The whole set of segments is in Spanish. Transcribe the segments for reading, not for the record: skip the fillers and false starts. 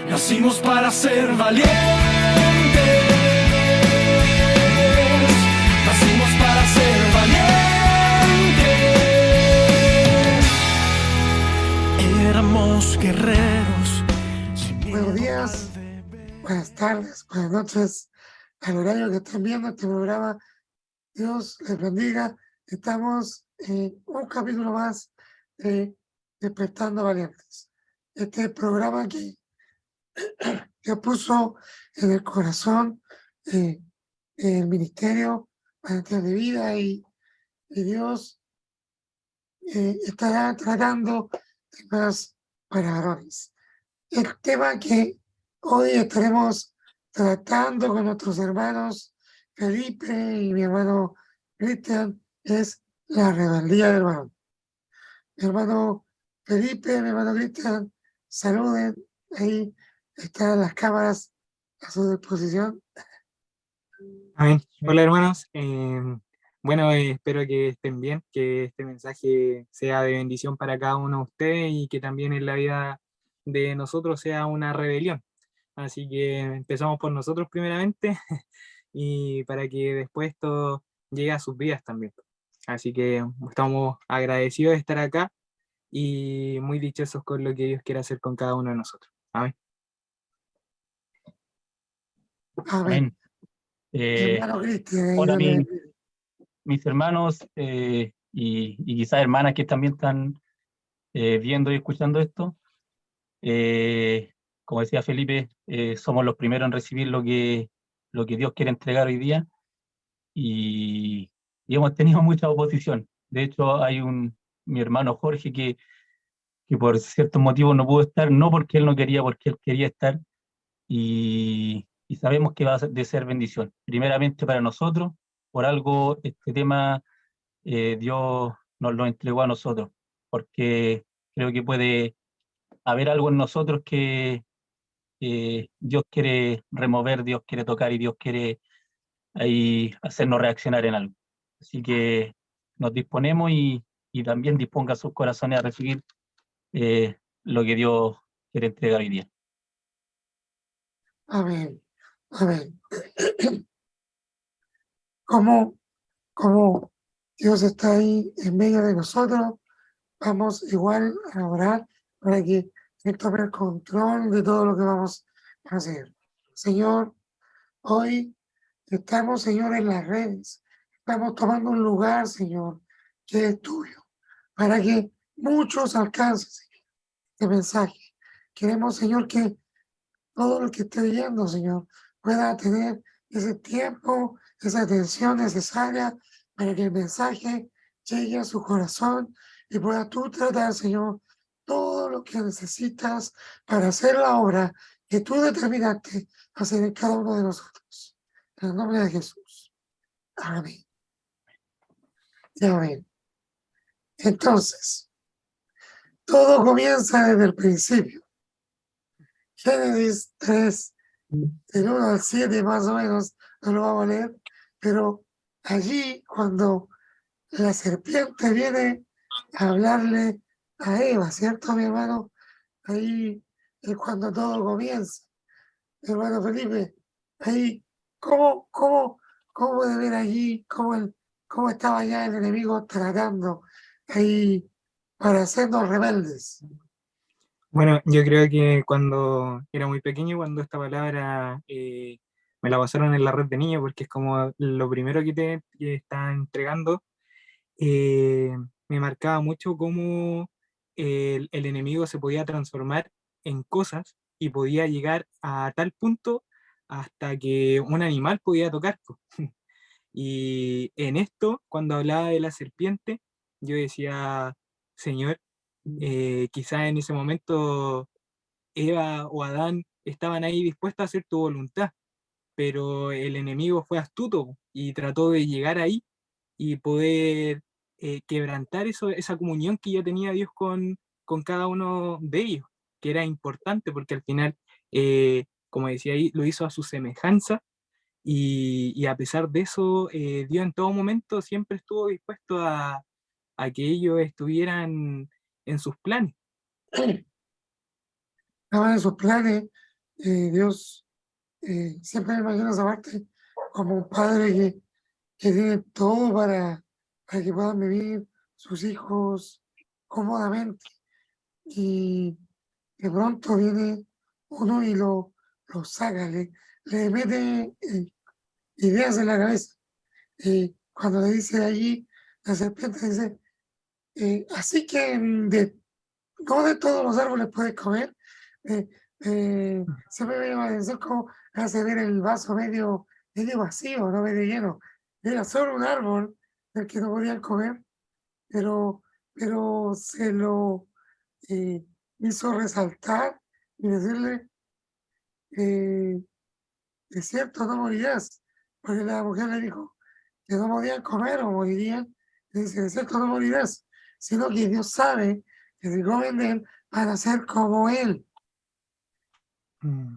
Nacimos para ser valientes. Nacimos para ser valientes. Éramos guerreros. Buenos días, buenas tardes, buenas noches, al horario que estén viendo este programa. Dios les bendiga. Estamos en un capítulo más de Despertando Valientes. Este programa que puso en el corazón el Ministerio Manantial de Vida y Dios estará tratando temas para varones. El tema que hoy estaremos tratando con nuestros hermanos Felipe y mi hermano Cristian es la rebeldía del varón. Mi hermano Felipe, mi hermano Cristian, saluden. Ahí están las cámaras a su disposición. Amén. Hola hermanos, bueno, espero que estén bien, que este mensaje sea de bendición para cada uno de ustedes y que también en la vida de nosotros sea una rebelión. Así que empezamos por nosotros primeramente y para que después esto llegue a sus vidas también. Así que estamos agradecidos de estar acá y muy dichosos con lo que Dios quiere hacer con cada uno de nosotros. Amén. Amén. Hermano Cristian, Hola dale. mis hermanos y quizás hermanas que también están viendo y escuchando esto. Como decía Felipe, somos los primeros en recibir lo que Dios quiere entregar hoy día y hemos tenido mucha oposición. De hecho, hay mi hermano Jorge que por ciertos motivos no pudo estar, no porque él no quería, porque él quería estar, y sabemos que va a de ser bendición, primeramente para nosotros. Por algo este tema Dios nos lo entregó a nosotros, porque creo que puede haber algo en nosotros que Dios quiere remover, Dios quiere tocar y Dios quiere ahí hacernos reaccionar en algo. Así que nos disponemos y también disponga sus corazones a recibir lo que Dios quiere entregar hoy día. Amén. Amén. Como Dios está ahí en medio de nosotros, vamos igual a orar para que Él tome el control de todo lo que vamos a hacer. Señor, hoy estamos, Señor, en las redes. Estamos tomando un lugar, Señor, que es tuyo, para que muchos alcancen, Señor, este mensaje. Queremos, Señor, que todo el que esté viendo, Señor, pueda tener ese tiempo, esa atención necesaria para que el mensaje llegue a su corazón y pueda tú tratar, Señor, todo lo que necesitas para hacer la obra que tú determinaste hacer en cada uno de nosotros. En el nombre de Jesús. Amén. Y amén. Entonces, todo comienza desde el principio. Génesis 3, del 1 al 7 más o menos, no lo vamos a leer, pero allí cuando la serpiente viene a hablarle a Eva, ¿cierto, mi hermano? Ahí es cuando todo comienza. Mi hermano Felipe, ahí, ¿cómo puede ver allí cómo estaba ya el enemigo tratando ahí para hacernos rebeldes? Bueno, yo creo que cuando era muy pequeño, cuando esta palabra me la pasaron en la red de niños, porque es como lo primero que está entregando, eh, me marcaba mucho cómo el enemigo se podía transformar en cosas y podía llegar a tal punto hasta que un animal podía tocar, po. Y en esto, cuando hablaba de la serpiente, yo decía, Señor, quizás en ese momento Eva o Adán estaban ahí dispuestos a hacer tu voluntad, pero el enemigo fue astuto y trató de llegar ahí y poder quebrantar esa comunión que ya tenía Dios con cada uno de ellos, que era importante porque al final, como decía ahí, lo hizo a su semejanza y a pesar de eso, Dios en todo momento siempre estuvo dispuesto a que ellos estuvieran en sus planes. Estaban en sus planes Dios, siempre me imagino esa parte como un padre que tiene todo para que puedan vivir sus hijos cómodamente. Y de pronto viene uno y lo saca, le mete ideas en la cabeza. Cuando le dice allí, la serpiente dice, así que no de todos los árboles puedes comer. eh, Siempre me llama la atención cómo hace ver el vaso medio vacío, no medio lleno. Era solo un árbol del que no podían comer, pero, pero se lo eh, hizo resaltar y decirle, eh, de cierto no morirás, porque la mujer le dijo que no podían comer o morirían, y dice, de cierto no morirás, sino que Dios sabe que si comen de él van a ser como él.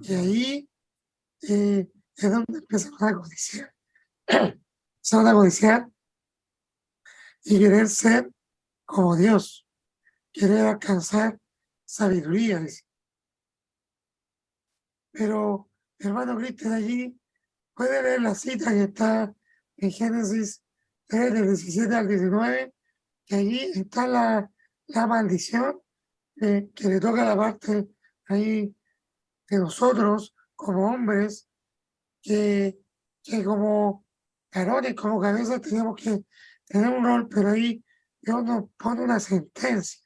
Y ahí es donde empiezan a codiciar. Empiezan a codiciar y querer ser como Dios, querer alcanzar sabiduría, dice. Pero, hermano Cristian, allí puede leer la cita que está en Génesis 3, del 17 al 19, que allí está la maldición que le toca la parte ahí de nosotros como hombres, que como varones, como cabezas, tenemos que tener un rol, pero ahí Dios nos pone una sentencia,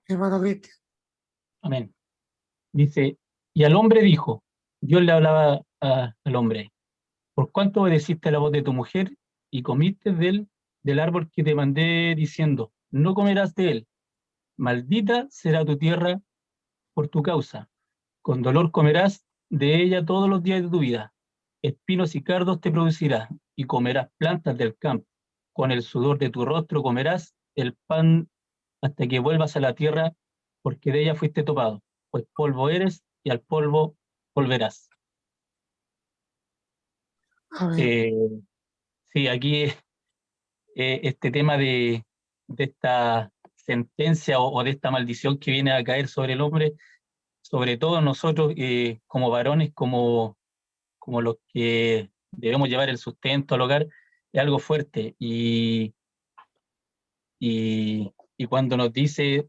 hermano Cristian. Amén. Dice, y al hombre dijo, Dios le hablaba al hombre, por cuánto obedeciste la voz de tu mujer y comiste del árbol que te mandé diciendo, no comerás de él, maldita será tu tierra por tu causa, con dolor comerás de ella todos los días de tu vida, espinos y cardos te producirá, y comerás plantas del campo, con el sudor de tu rostro comerás el pan hasta que vuelvas a la tierra, porque de ella fuiste topado, pues polvo eres y al polvo volverás. A ver, Eh, sí, aquí este tema de esta sentencia o de esta maldición que viene a caer sobre el hombre, sobre todo nosotros como varones, como los que debemos llevar el sustento al hogar, es algo fuerte. Y cuando nos dice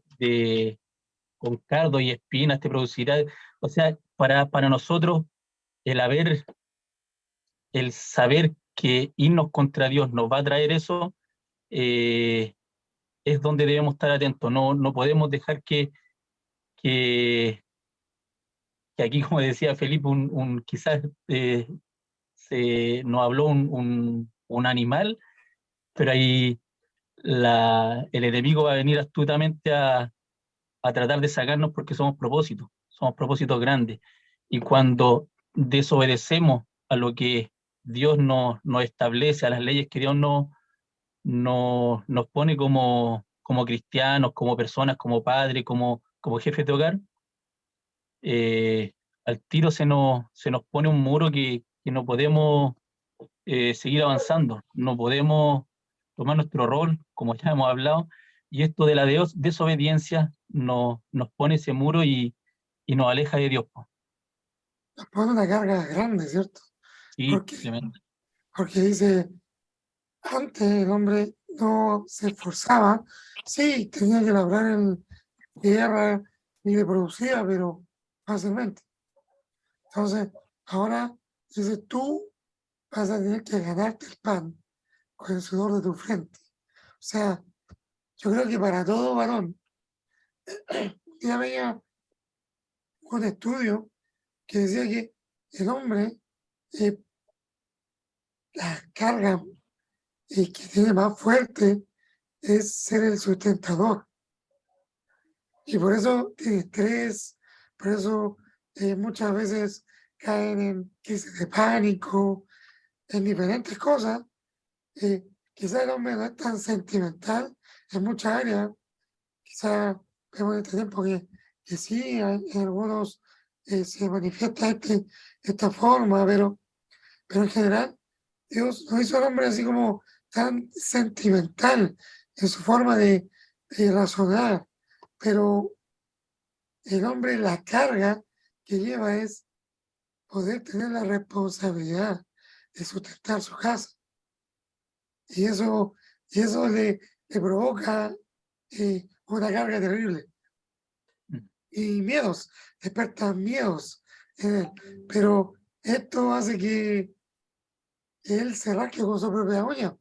con cardo y espinas te producirá, o sea, para nosotros el saber que irnos contra Dios nos va a traer eso, eh, es donde debemos estar atentos. No podemos dejar que, que aquí, como decía Felipe, quizás nos habló un animal, pero ahí el enemigo va a venir astutamente a tratar de sacarnos porque somos propósitos grandes. Y cuando desobedecemos a lo que Dios nos establece, a las leyes que Dios nos pone como cristianos, como personas, como padres, como jefes de hogar, al tiro se nos pone un muro que no podemos seguir avanzando, no podemos tomar nuestro rol, como ya hemos hablado, y esto de la desobediencia nos pone ese muro y nos aleja de Dios. nos pone una carga grande, ¿cierto? Sí, Porque, tremendo. porque dice, antes el hombre no se esforzaba, sí, tenía que labrar en tierra y le producía, pero fácilmente. Entonces, ahora dice, tú vas a tener que ganarte el pan con el sudor de tu frente. O sea, yo creo que para todo varón, ya veía un estudio que decía que el hombre, eh, la carga que tiene más fuerte es ser el sustentador. Y por eso tiene estrés, por eso muchas veces caen en crisis de pánico, en diferentes cosas. Quizá el hombre no es tan sentimental en muchas áreas. Quizá vemos en este tiempo que sí, en algunos se manifiesta esta forma, pero en general Dios no hizo al hombre así como tan sentimental en su forma de razonar, pero el hombre la carga que lleva es poder tener la responsabilidad de sustentar su casa. Y eso le provoca una carga terrible. Y miedos, despertan miedos en él. Pero esto hace que él se rasque con su propia uña.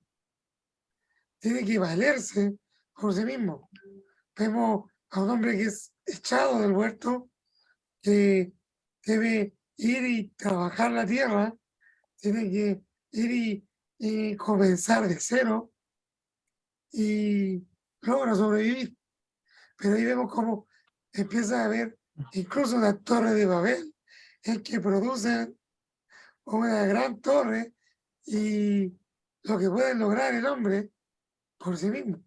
Tiene que valerse por sí mismo. Vemos a un hombre que es echado del huerto, que debe ir y trabajar la tierra, tiene que ir y comenzar de cero y logra sobrevivir. Pero ahí vemos cómo empieza a haber incluso una torre de Babel en que producen una gran torre y lo que puede lograr el hombre por sí mismo.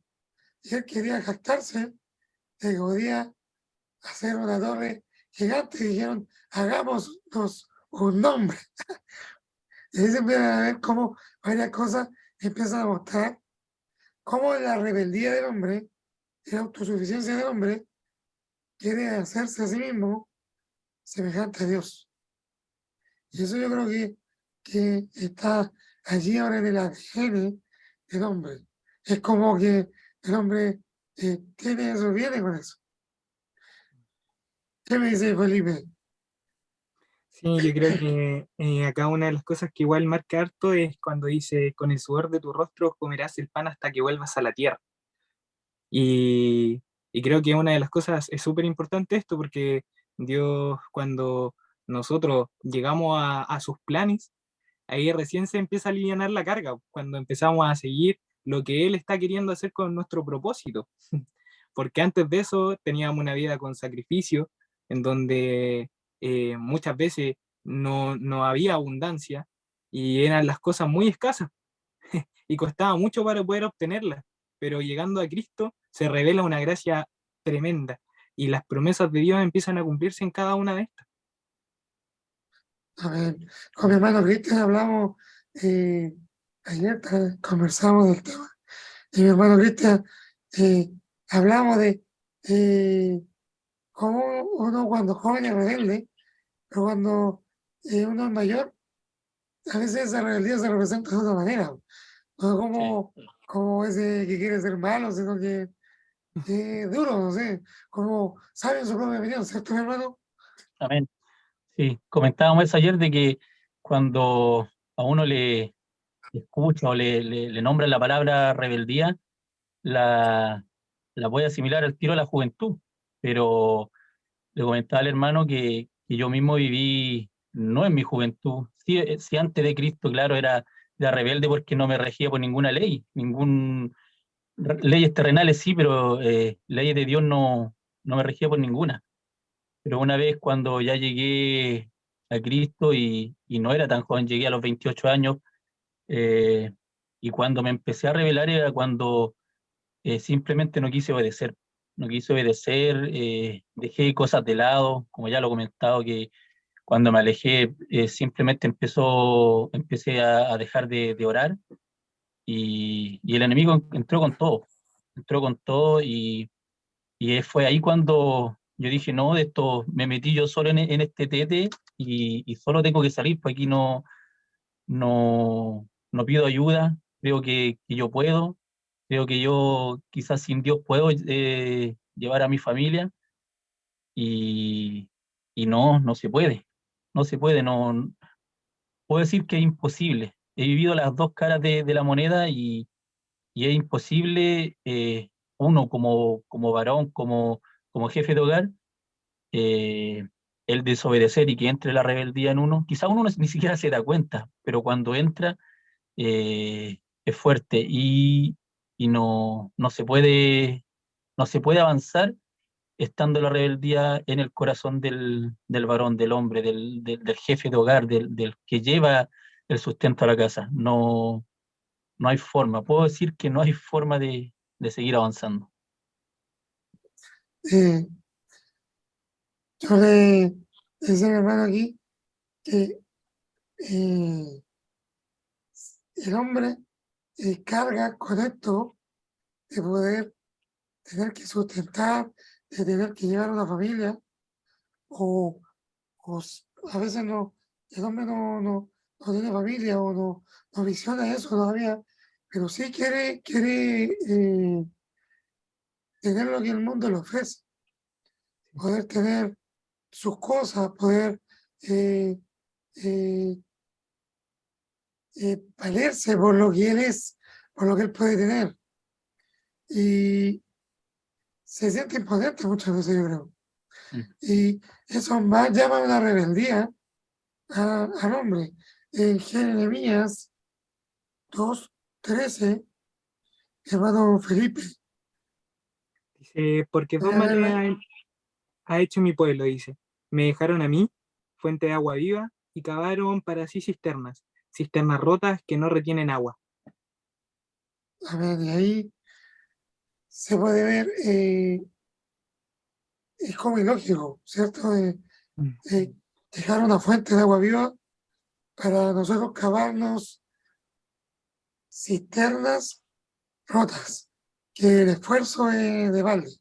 Y él quería jactarse de que podía hacer una torre gigante y dijeron, hagámonos un nombre. Y ahí se empiezan a ver cómo varias cosas empiezan a mostrar cómo la rebeldía del hombre y la autosuficiencia del hombre quiere hacerse a sí mismo semejante a Dios. Y eso yo creo que está allí ahora en el ADN del hombre. Es como que el hombre tiene eso, viene con eso. ¿Qué me dice Felipe? Sí, yo creo que acá una de las cosas que igual marca harto es cuando dice, con el sudor de tu rostro comerás el pan hasta que vuelvas a la tierra. Y creo que una de las cosas es súper importante esto porque Dios cuando nosotros llegamos a sus planes, ahí recién se empieza a alivianar la carga, cuando empezamos a seguir lo que Él está queriendo hacer con nuestro propósito. Porque antes de eso teníamos una vida con sacrificio, en donde muchas veces no había abundancia y eran las cosas muy escasas y costaba mucho para poder obtenerlas, pero llegando a Cristo se revela una gracia tremenda y las promesas de Dios empiezan a cumplirse en cada una de estas. A ver, con mi hermano Cristian hablamos, ayer conversamos del tema, y mi hermano Cristian hablamos de cómo uno cuando joven es rebelde, pero cuando uno es mayor, a veces esa rebeldía se representa de otra manera, no como ese que quiere ser malo, sino que duro, no sé, como sabe en su propia opinión, ¿cierto, mi hermano? Amén. Sí, comentábamos eso ayer de que cuando a uno le escucha o le nombra la palabra rebeldía, la, la voy a asimilar al tiro a la juventud, pero le comentaba al hermano que yo mismo viví, no en mi juventud, sí antes de Cristo, claro, era rebelde porque no me regía por ninguna ley, leyes terrenales sí, pero leyes de Dios no me regía por ninguna. Pero una vez cuando ya llegué a Cristo y no era tan joven, llegué a los 28 años, eh, y cuando me empecé a rebelar era cuando simplemente no quise obedecer. No quise obedecer, dejé cosas de lado, como ya lo he comentado, que cuando me alejé simplemente empecé a dejar de orar y el enemigo entró con todo y fue ahí cuando yo dije, no, de esto me metí yo solo en este tete y solo tengo que salir, pues aquí no pido ayuda, creo que yo puedo, creo que yo quizás sin Dios puedo llevar a mi familia y, y no se puede, no se puede, no puedo decir que es imposible. He vivido las dos caras de la moneda y es imposible, uno como varón, como jefe de hogar, eh, el desobedecer y que entre la rebeldía en uno. Quizá uno ni siquiera se da cuenta, pero cuando entra es fuerte y no se puede avanzar estando la rebeldía en el corazón del varón, del hombre, del jefe de hogar, del que lleva el sustento a la casa. No hay forma, puedo decir que no hay forma de seguir avanzando. Eh, yo le decía a mi hermano aquí que eh, el hombre carga con esto de poder tener que sustentar, de tener que llevar una familia o, a veces no, el hombre no tiene familia o no visiona eso todavía, pero sí quiere tener lo que el mundo le ofrece, poder tener sus cosas, poder eh, eh, valerse por lo que él es, por lo que él puede tener. Y se siente impotente muchas veces, yo creo. Mm. Y eso más llama a una rebeldía al hombre. En Jeremías 2:13, hermano Felipe, Dice, porque dos voy a males leerla. ha hecho mi pueblo, dice. Me dejaron a mí, fuente de agua viva, y cavaron para sí cisternas, cisternas rotas que no retienen agua. Amén. Y ahí se puede ver, es como ilógico, ¿cierto? Mm. Dejar una fuente de agua viva para nosotros cavarnos cisternas rotas, que el esfuerzo es de balde.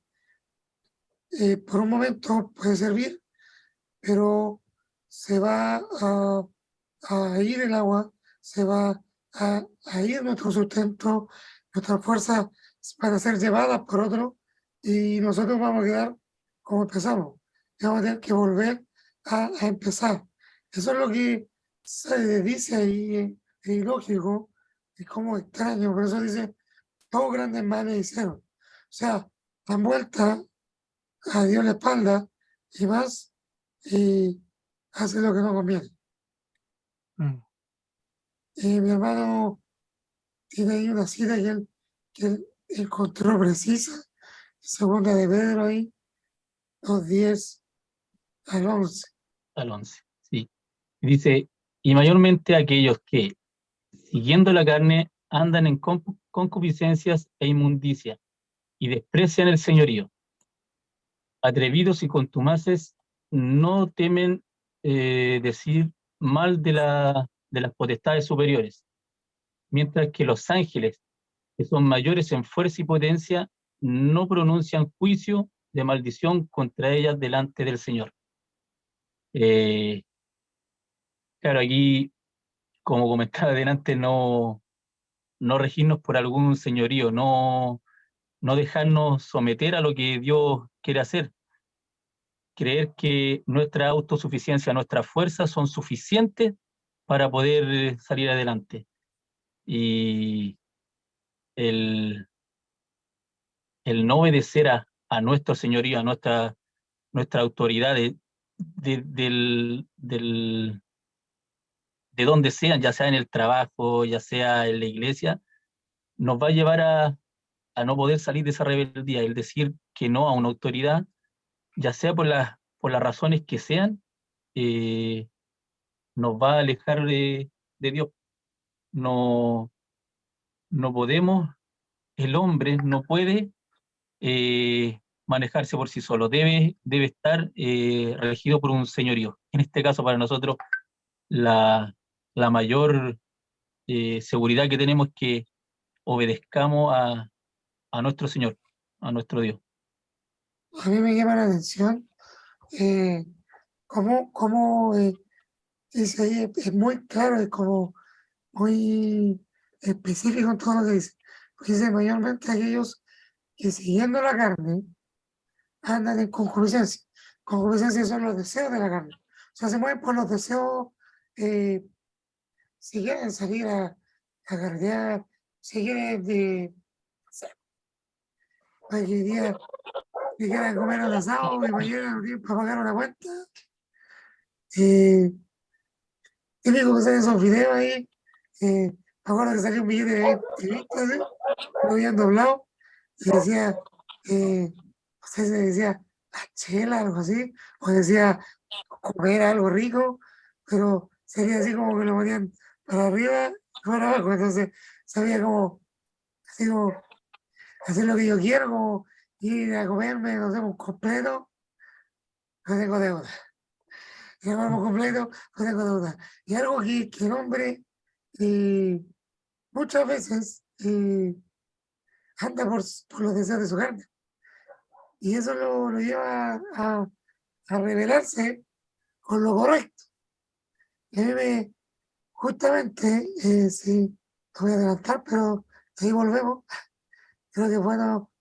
Por un momento puede servir, pero se va a ir el agua, se va a ir nuestro sustento, nuestras fuerzas van a ser llevadas por otro y nosotros vamos a quedar como empezamos. Y vamos a tener que volver a empezar. Eso es lo que se dice ahí, es ilógico, es como extraño, por eso dice, todos grandes males hicieron. O sea, dan vuelta a Dios la espalda y más y hace lo que no conviene. Mm. Mi hermano tiene ahí una cita que él encontró precisa, segunda de Pedro ahí, 2:10 al 11. Al 11. Sí. Dice, y mayormente aquellos que, siguiendo la carne, andan en concupiscencias e inmundicia, y desprecian el señorío. Atrevidos y contumaces, no temen decir mal de las potestades superiores, mientras que los ángeles, que son mayores en fuerza y potencia, no pronuncian juicio de maldición contra ellas delante del Señor. Claro, aquí, como comentaba adelante, no regirnos por algún señorío, no dejarnos someter a lo que Dios quiere hacer. Creer que nuestra autosuficiencia, nuestras fuerzas son suficientes para poder salir adelante. Y el, el no obedecer a nuestro señorío, a nuestra autoridad de donde sean, ya sea en el trabajo, ya sea en la iglesia, nos va a llevar a no poder salir de esa rebeldía, el decir que no a una autoridad, ya sea por las razones que sean, eh, nos va a alejar de Dios. No, no podemos, el hombre no puede manejarse por sí solo, debe estar regido por un señorío. En este caso, para nosotros, la mayor seguridad que tenemos es que obedezcamos a nuestro Señor, a nuestro Dios. A mí me llama la atención cómo dice ahí, es muy claro, es como muy específico en todo lo que dice. Porque dice mayormente aquellos que siguiendo la carne andan en concupiscencia. Concupiscencia son los deseos de la carne. O sea, se mueven por los deseos, si quieren salir a carretear, si quieren no sé, para que hoy día que quieran comer un asado y mañana no tienen para pagar una cuenta. Típico que salen esos videos ahí. Me acuerdo que salió un billete de 20 así, lo habían doblado y decía, no sé si decía la chela, algo así, o decía comer algo rico, pero sería así como que lo ponían para arriba y para abajo. Entonces sabía como, así como hacer lo que yo quiero, como ir a comerme, no sé, un completo, no tengo deuda. Y el algo completo, no tengo deuda. Y algo que el hombre eh, muchas veces anda por los deseos de su carne. Y eso lo lleva a rebelarse con lo correcto. Y a mí justamente, sí, no voy a adelantar, pero ahí volvemos. Creo que es bueno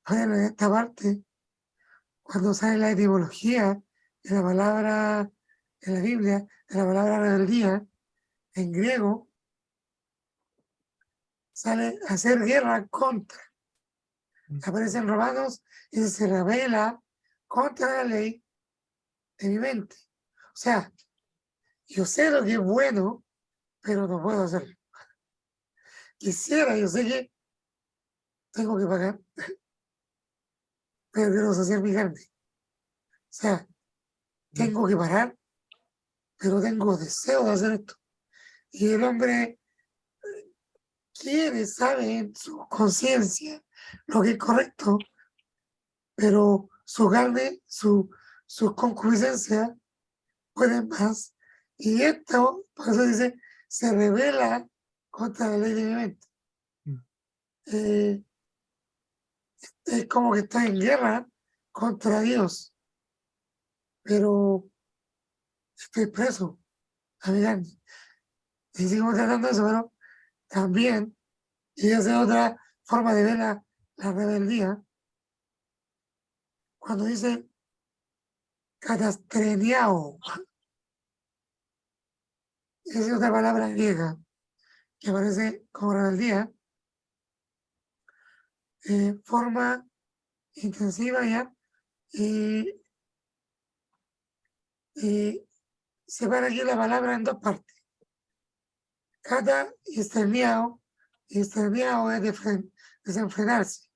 ponerlo en esta parte, cuando sale la etimología de la palabra en la Biblia, de la palabra rebeldía, en griego, sale hacer guerra contra. Aparece en Romanos y se revela contra la ley de mi mente. O sea, yo sé lo que es bueno, pero no puedo hacerlo. Quisiera, yo sé que tengo que pagar, pero quiero saciar mi carne. O sea, tengo que parar, pero tengo deseo de hacer esto. Y el hombre quiere, sabe en su conciencia lo que es correcto, pero su carne, sus concupiscencias pueden más. Y esto, por eso dice, se revela contra la ley de mi mente. Eh, es como que está en guerra contra Dios, pero estoy preso a mi carne. Y sigo tratando eso, pero también, y esa es otra forma de ver la rebeldía, cuando dice catastreniao, esa es otra palabra griega que aparece como rebeldía, forma intensiva ya, y separa aquí la palabra en dos partes. Cata y esterniao es desenfrenarse,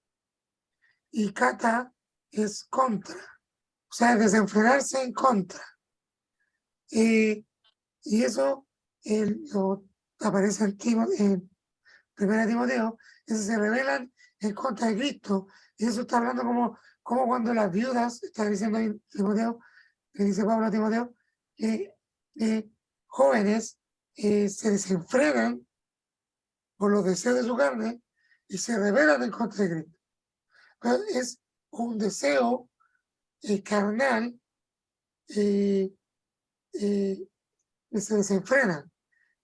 y cata es contra, o sea, desenfrenarse en contra. Y eso aparece en 1 Timoteo, eso se revelan en contra de Cristo. Y eso está hablando como cuando las viudas, está diciendo ahí Timoteo, que dice Pablo a Timoteo, que jóvenes se desenfrenan por los deseos de su carne y se rebelan en contra de Cristo. Pero es un deseo carnal que se desenfrena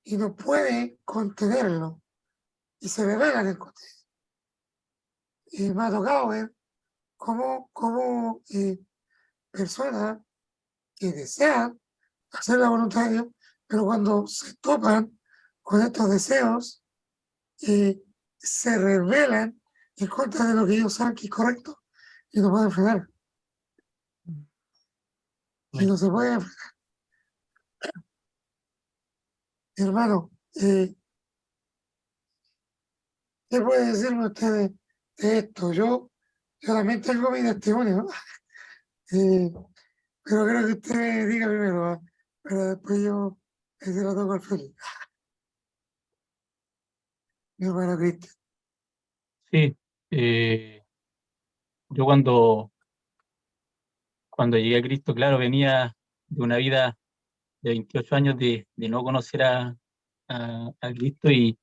y no puede contenerlo y se rebelan en contra. Y me ha tocado ver cómo personas que desean hacer la voluntad de Dios, pero cuando se topan con estos deseos, se rebelan en contra de lo que ellos saben que es correcto y no pueden frenar. Y no se puede frenar. Hermano, ¿qué puede decirme usted de esto? Yo también tengo mi testimonio, pero creo que usted me diga primero, ¿va? Pero después yo se lo toco al Félix, mi hermano Cristian. Sí, yo cuando llegué a Cristo, claro, venía de una vida de 28 años de no conocer a Cristo y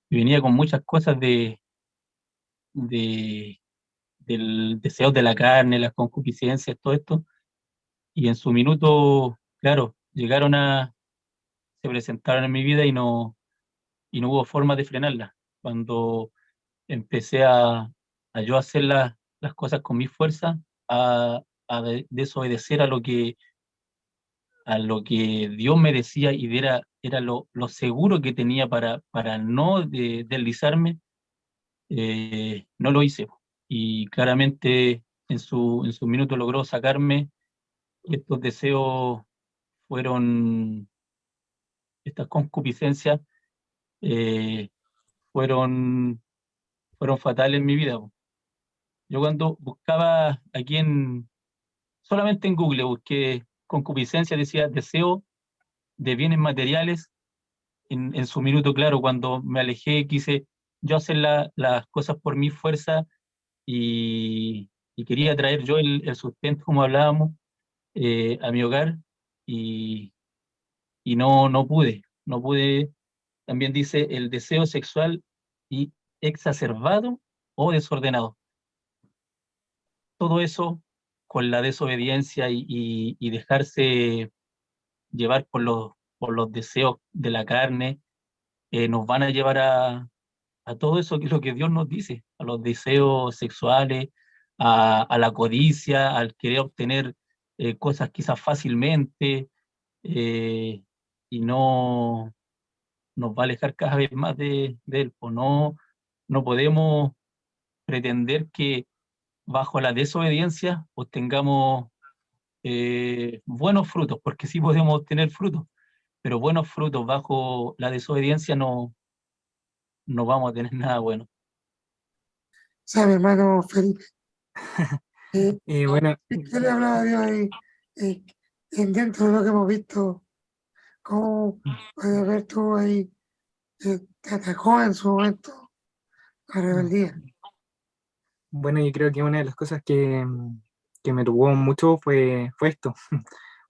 venía con muchas cosas de, del deseo de la carne, las concupiscencias, todo esto, y en su minuto, claro, se presentaron en mi vida y no hubo forma de frenarlas. Cuando empecé a yo hacer las cosas con mi fuerza, a desobedecer a lo que Dios me decía y era lo seguro que tenía para no deslizarme, no lo hice. Y claramente en su minuto logró sacarme. Estos deseos fueron, estas concupiscencias eh, fueron, fueron fatales en mi vida. Yo cuando buscaba solamente en Google busqué concupiscencia, decía deseo de bienes materiales. En su minuto, claro, cuando me alejé, quise yo hacer las cosas por mi fuerza y quería traer yo el sustento, como hablábamos, a mi hogar y, y no pude, no pude. También dice el deseo sexual y exacerbado o desordenado. Todo eso con la desobediencia y dejarse llevar por los deseos de la carne, nos van a llevar a todo eso que es lo que Dios nos dice, a los deseos sexuales, a la codicia, al querer obtener cosas quizás fácilmente, y no nos va a alejar cada vez más de Él. Pues no podemos pretender que bajo la desobediencia obtengamos buenos frutos, porque sí podemos obtener frutos, pero buenos frutos bajo la desobediencia no vamos a tener nada bueno. ¿Sabe, hermano Felipe? Bueno, ¿Qué le hablaba Dios ahí? Eh, Dentro de lo que hemos visto, ¿cómo puedes ver tú ahí? Te atacó en su momento la rebeldía. bueno, yo creo que una de las cosas que me tuvo mucho fue esto,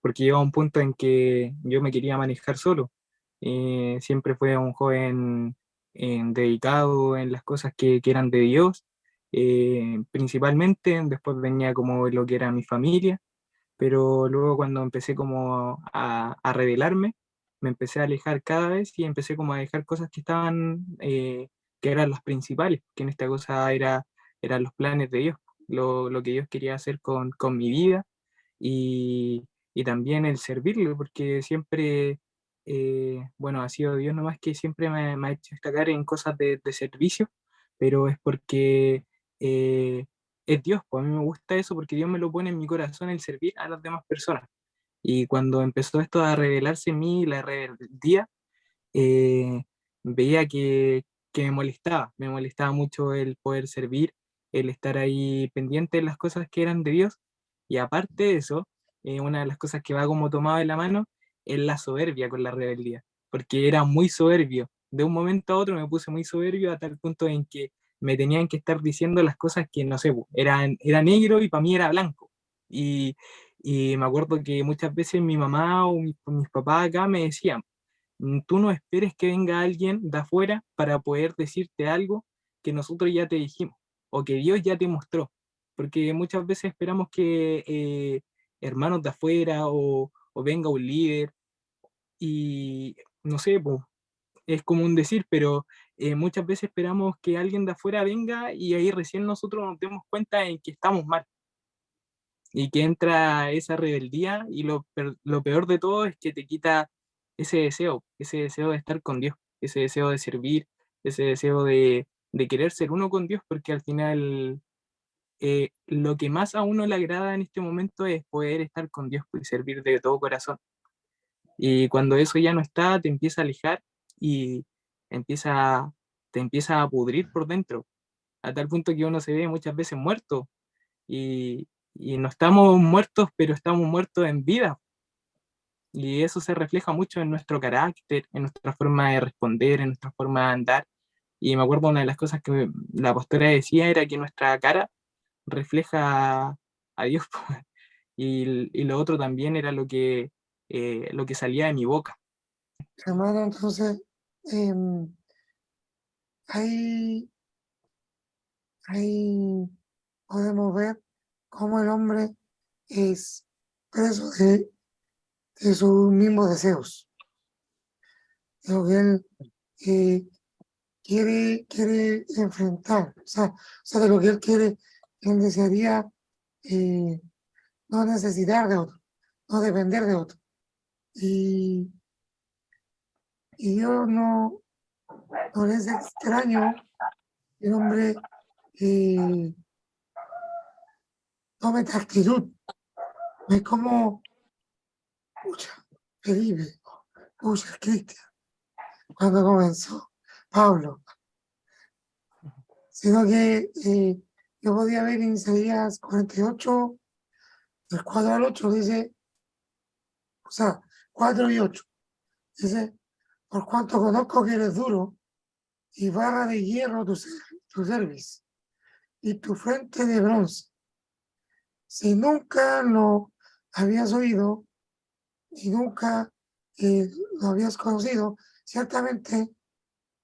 porque llegó a un punto en que yo me quería manejar solo. Siempre fue un joven dedicado en las cosas que eran de Dios, principalmente. Después venía como lo que era mi familia, pero luego cuando empecé como a rebelarme, me empecé a alejar cada vez y empecé como a dejar cosas que estaban, que eran las principales, que en esta cosa eran los planes de Dios, lo que Dios quería hacer con mi vida, y también el servirle, porque siempre, bueno, ha sido Dios nomás que siempre me ha hecho destacar en cosas de servicio, pero es porque es Dios, pues a mí me gusta eso porque Dios me lo pone en mi corazón el servir a las demás personas. Y cuando empezó esto a revelarse en mí, la rebeldía, eh, veía que me molestaba mucho el poder servir, el estar ahí pendiente de las cosas que eran de Dios. Y aparte de eso, una de las cosas que va como tomado de la mano es la soberbia con la rebeldía, porque era muy soberbio. De un momento a otro me puse muy soberbio a tal punto en que me tenían que estar diciendo las cosas que, no sé, era negro y para mí era blanco. Y, y me acuerdo que muchas veces mi mamá o mis papás acá me decían, tú no esperes que venga alguien de afuera para poder decirte algo que nosotros ya te dijimos o que Dios ya te mostró. Porque muchas veces esperamos que hermanos de afuera o venga un líder y no sé, pues, es como un decir, pero muchas veces esperamos que alguien de afuera venga y ahí recién nosotros nos demos cuenta en que estamos mal y que entra esa rebeldía y lo peor de todo es que te quita ese deseo de estar con Dios, ese deseo de servir, ese deseo de querer ser uno con Dios, porque al final lo que más a uno le agrada en este momento es poder estar con Dios y servir de todo corazón. Y cuando eso ya no está, te empieza a alejar y empieza, te empieza a pudrir por dentro, a tal punto que uno se ve muchas veces muerto y no estamos muertos, pero estamos muertos en vida. Y eso se refleja mucho en nuestro carácter, en nuestra forma de responder, en nuestra forma de andar. Y me acuerdo una de las cosas que la pastora decía era que nuestra cara refleja a Dios. Y lo otro también era lo que salía de mi boca. Hermano, entonces, em, ahí, ahí podemos ver cómo el hombre es preso de sus mismos deseos, de lo que él eh, quiere enfrentar, o sea, de lo que él quiere, él desearía no necesitar de otro, no depender de otro. Y, y Dios no le es extraño que el hombre tome esta actitud. No es como, pucha, Felipe, pucha, Cristian, cuando comenzó Pablo, sino que yo podía ver en Isaías 48, del 4 al 8, dice, o sea, 4 y 8, dice, por cuanto conozco que eres duro y barra de hierro tu cerviz y tu frente de bronce, si nunca lo habías oído y nunca lo habías conocido, ciertamente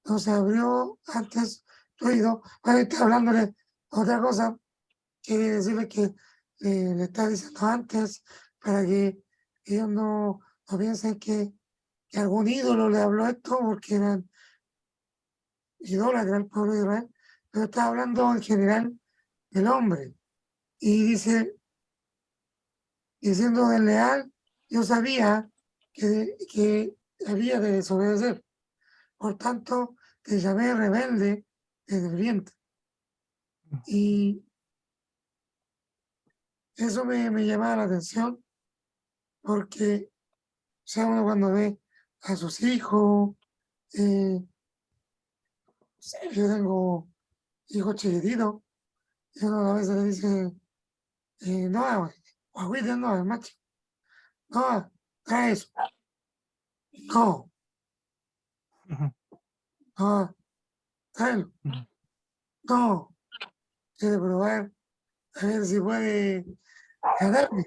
no se abrió antes tu oído. Bueno, está hablándole otra cosa, quiere decirle que le estaba diciendo antes, para que ellos no piensen que algún ídolo le habló esto, porque eran idólatras el pueblo de Israel, pero está hablando en general del hombre. Y dice, y siendo desleal, yo sabía que había de desobedecer. Por tanto, te llamé rebelde desde el vientre. Y eso me llamaba la atención, porque, o sea, uno cuando ve a sus hijos, no sé, yo tengo hijos chiquititos, y uno a veces le dice, no, guagüita, no, es macho, no, trae eso, no, Ujú, no, tráelo, ujú. no, quiere probar, a ver si puede ganarme,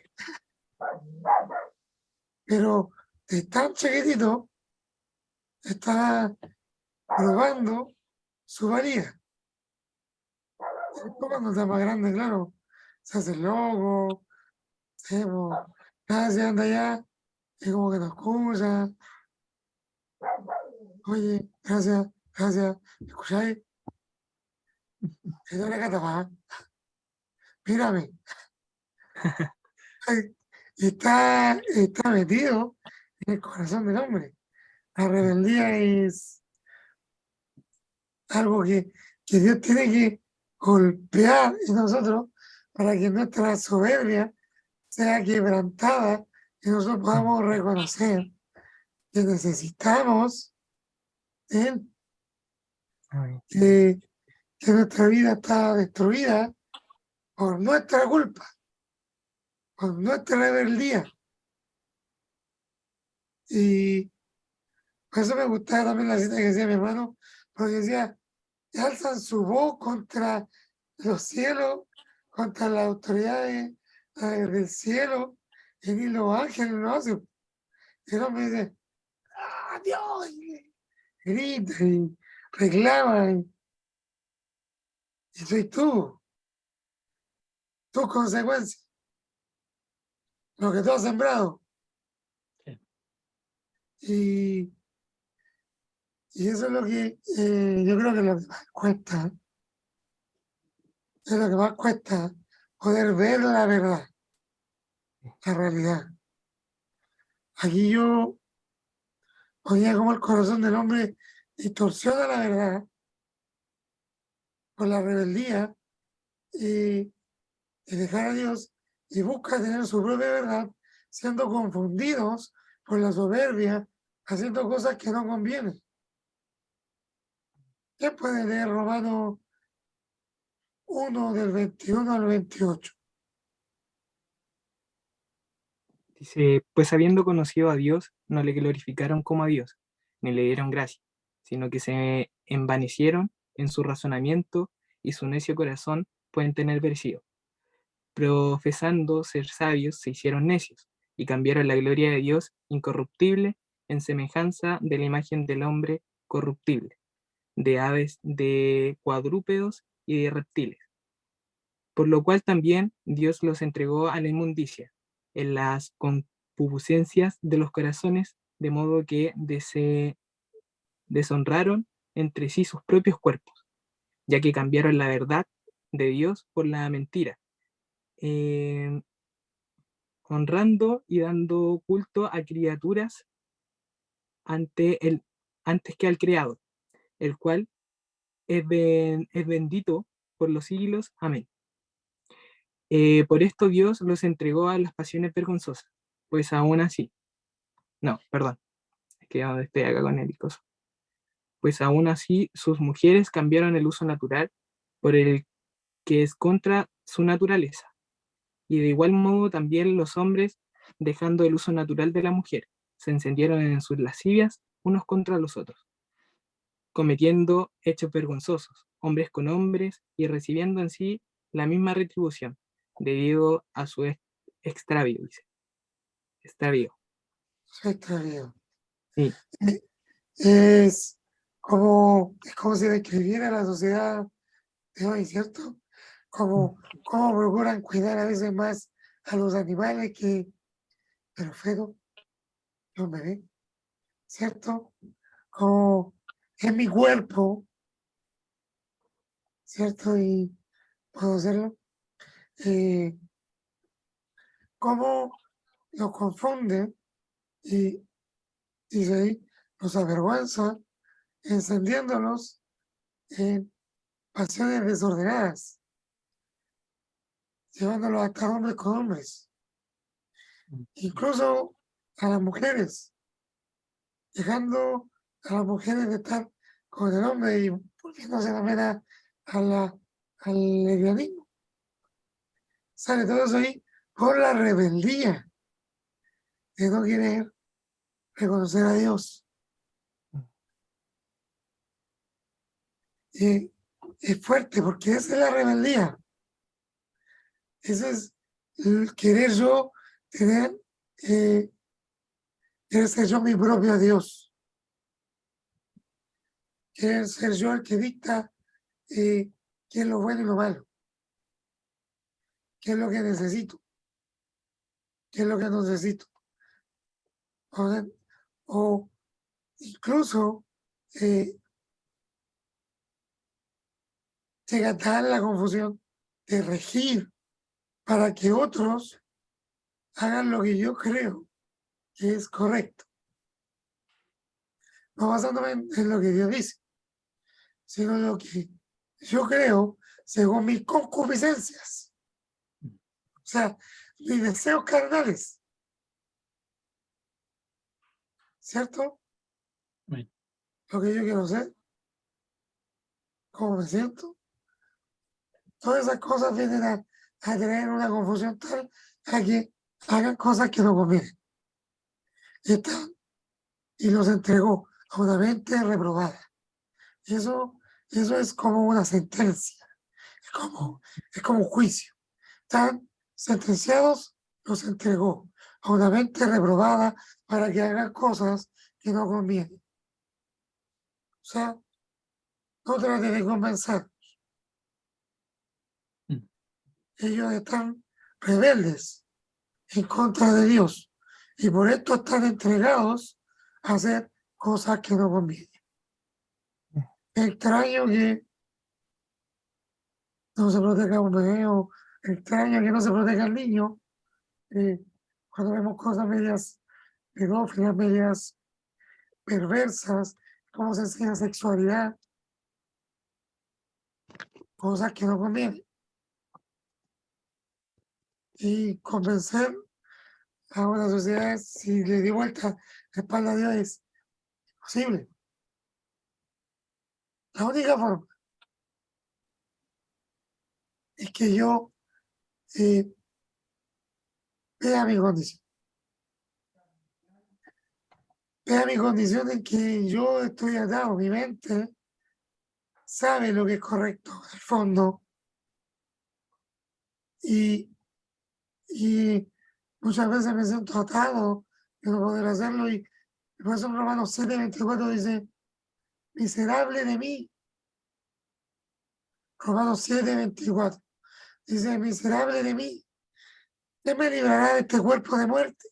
pero de tan chiquitito está probando su valía. Después cuando está más grande, claro, se hace loco, sí, po, nada, se anda allá, y como que nos escucha, oye, gracias, gracias, ¿me escucháis? Esto es la catapá, mírame. Ay, está metido en el corazón del hombre. La rebeldía es algo que Dios tiene que golpear en nosotros para que nuestra soberbia sea quebrantada y nosotros podamos reconocer que necesitamos de Él, Amén. que, que nuestra vida está destruida por nuestra culpa, por nuestra rebeldía. Y por eso me gustaba también la cita que decía mi hermano, porque decía, y alzan su voz contra los cielos, contra las autoridades del cielo, y ni los ángeles lo hacen. Y el hombre dice, ¡ah, Dios! Y grita y reclama, y soy tú, tus consecuencias, lo que tú has sembrado. Sí. Y, y eso es lo que yo creo que es lo que más cuesta, es lo que más cuesta, poder ver la verdad, la realidad. Aquí yo oía como el corazón del hombre distorsiona la verdad por la rebeldía y, y dejar a Dios y busca tener su propia verdad, siendo confundidos por la soberbia, haciendo cosas que no convienen. ¿Quién puede leer Romanos 1 del 21 al 28? Dice, pues habiendo conocido a Dios, no le glorificaron como a Dios, ni le dieron gracia, sino que se envanecieron en su razonamiento y su necio corazón pueden tener vencido. Profesando ser sabios, se hicieron necios y cambiaron la gloria de Dios incorruptible en semejanza de la imagen del hombre corruptible, de aves, de cuadrúpedos y de reptiles. Por lo cual también Dios los entregó a la inmundicia, en las concupiscencias de los corazones, de modo que deshonraron entre sí sus propios cuerpos, ya que cambiaron la verdad de Dios por la mentira, eh, honrando y dando culto a criaturas ante el, antes que al Creador, el cual es bendito por los siglos. Amén. Por esto Dios los entregó a las pasiones vergonzosas, pues aún así, no, perdón, es que ya estoy acá con el coso. Pues aún así sus mujeres cambiaron el uso natural por el que es contra su naturaleza, y de igual modo también los hombres, dejando el uso natural de la mujer, se encendieron en sus lascivias unos contra los otros, cometiendo hechos vergonzosos, hombres con hombres, y recibiendo en sí la misma retribución, debido a su extravío, dice. Extravío. Soy extravío. Sí, Es como si describiera la sociedad de hoy, ¿cierto? Como procuran cuidar a veces más a los animales que el feto de un bebé, ¿cierto? Como es mi cuerpo, ¿cierto? Y puedo hacerlo. Cómo los confunde y dice ahí, los avergüenza, encendiéndolos en pasiones desordenadas, llevándolos hasta hombres con hombres, incluso a las mujeres, dejando a las mujeres de estar con el hombre y volviéndose también al lesbianismo. Sale todo eso ahí por la rebeldía de no querer reconocer a Dios. Y es fuerte porque esa es la rebeldía. Ese es el querer yo tener, querer ser yo mi propio Dios. Querer ser yo el que dicta qué es lo bueno y lo malo. Qué es lo que necesito. Qué es lo que no necesito. O incluso llega tal la confusión de regir para que otros hagan lo que yo creo que es correcto. No basándome en lo que Dios dice, sino en lo que yo creo según mis concupiscencias. O sea, mis deseos carnales. ¿Cierto? Sí. Lo que yo quiero ser. Cómo me siento. Todas esas cosas vienen a tener una confusión tal a que hagan cosas que no convienen. Y los entregó a una mente reprobada. Eso es como una sentencia. Es como un juicio. Están sentenciados, los entregó a una mente reprobada para que hagan cosas que no convienen. O sea, no trate de convencer. Mm. Ellos están rebeldes en contra de Dios y por esto están entregados a hacer cosas que no convienen. Extraño que no se proteja a un bebé o extraño que no se proteja al niño cuando vemos cosas medias pedófilas, medias perversas, cómo se enseña sexualidad, cosas que no convienen. Y convencer a una sociedad, si le di vuelta la espalda a Dios, es imposible. La única forma es que yo vea mi condición. Vea mi condición en que yo estoy atado, mi mente sabe lo que es correcto, en el fondo, y muchas veces me siento atado de no poder hacerlo, y por eso en Romanos 7:24 dice, miserable de mí. Romanos 7:24 dice, miserable de mí, ¿quién me librará de este cuerpo de muerte?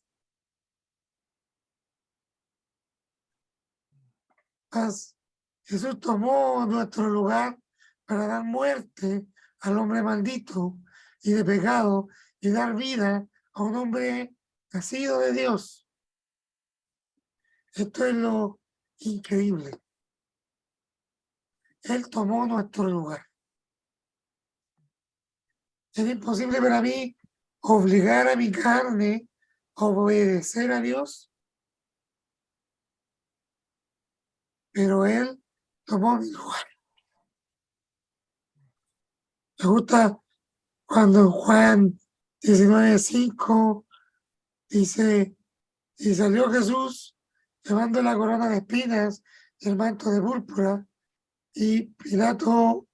Mas Jesús tomó nuestro lugar para dar muerte al hombre maldito y de pecado y dar vida a un hombre nacido de Dios. Esto es lo increíble. Él tomó nuestro lugar. Es imposible para mí obligar a mi carne a obedecer a Dios, pero Él tomó mi lugar. Me gusta cuando en Juan 19:5 dice, y salió Jesús llevando la corona de espinas y el manto de púrpura, y Pilato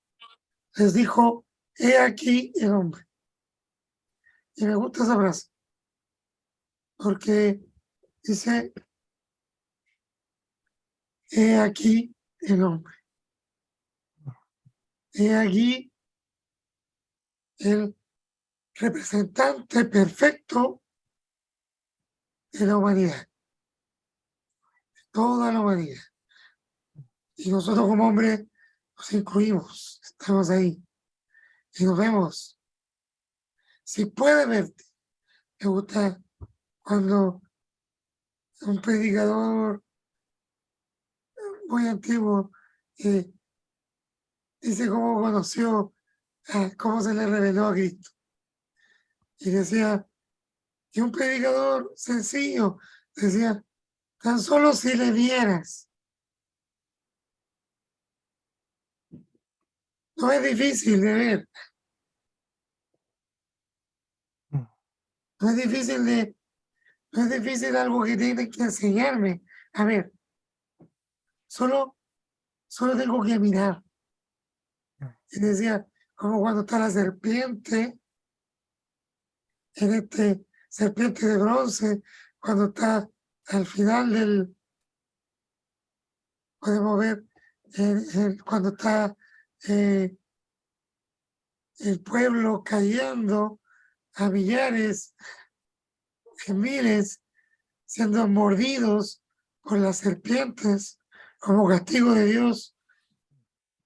les dijo, he aquí el hombre. Y me gusta esa frase, porque dice, he aquí el hombre. He aquí el representante perfecto de la humanidad, toda la humanidad. Y nosotros como hombres nos incluimos, estamos ahí y nos vemos. Si puede verte, me gusta cuando un predicador muy antiguo dice cómo conoció, cómo se le reveló a Cristo. Y decía, y un predicador sencillo decía, tan solo si le vieras. No es difícil de ver. No es difícil no es difícil algo que tienen que enseñarme. A ver, solo tengo que mirar. Y decía, como cuando está la serpiente, en este serpiente de bronce, cuando está al final podemos ver cuando está el pueblo cayendo a millares, en miles, siendo mordidos por las serpientes como castigo de Dios.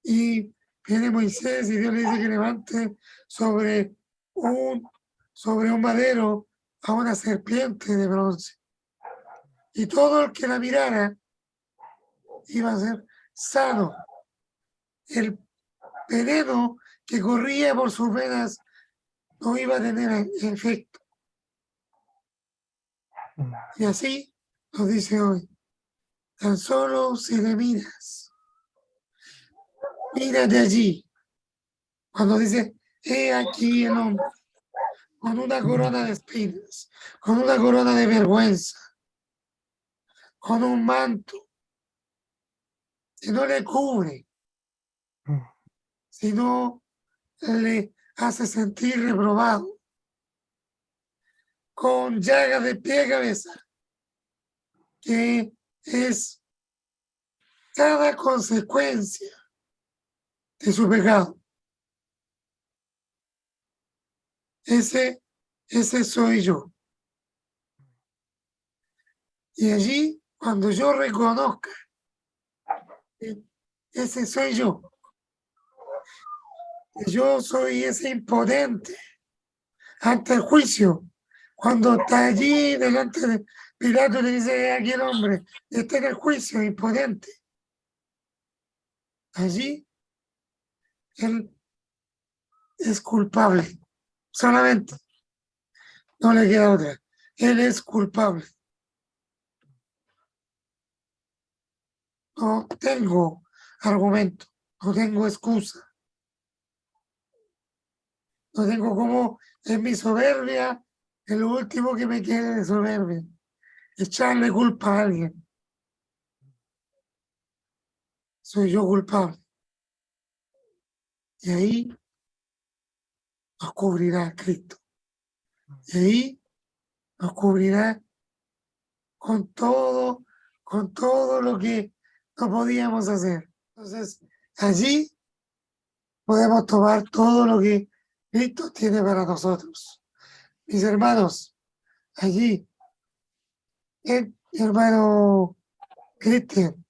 Y viene Moisés y Dios le dice que levante sobre un madero a una serpiente de bronce. Y todo el que la mirara iba a ser sano. El veneno que corría por sus venas no iba a tener efecto. Y así nos dice hoy, tan solo si le miras, mírate allí. Cuando dice, he aquí el hombre, con una corona de espinas, con una corona de vergüenza, con un manto que no le cubre, sino le hace sentir reprobado, con llaga de pie a cabeza, que es cada consecuencia de su pecado. Ese soy yo. Y allí, cuando yo reconozca, ese soy yo. Yo soy ese impotente ante el juicio. Cuando está allí delante de Pilato, le dice a aquel hombre, está en el juicio, impotente. Allí, él es culpable, solamente. No le queda otra. Él es culpable. No tengo argumento, no tengo excusa. No tengo como en mi soberbia, es lo último que me quede de soberbia, echarle culpa a alguien. Soy yo culpable. Y ahí nos cubrirá Cristo. Y ahí nos cubrirá con todo lo que no podíamos hacer. Entonces, allí podemos tomar todo lo que Cristo tiene para nosotros. Mis hermanos, allí, mi hermano Cristian,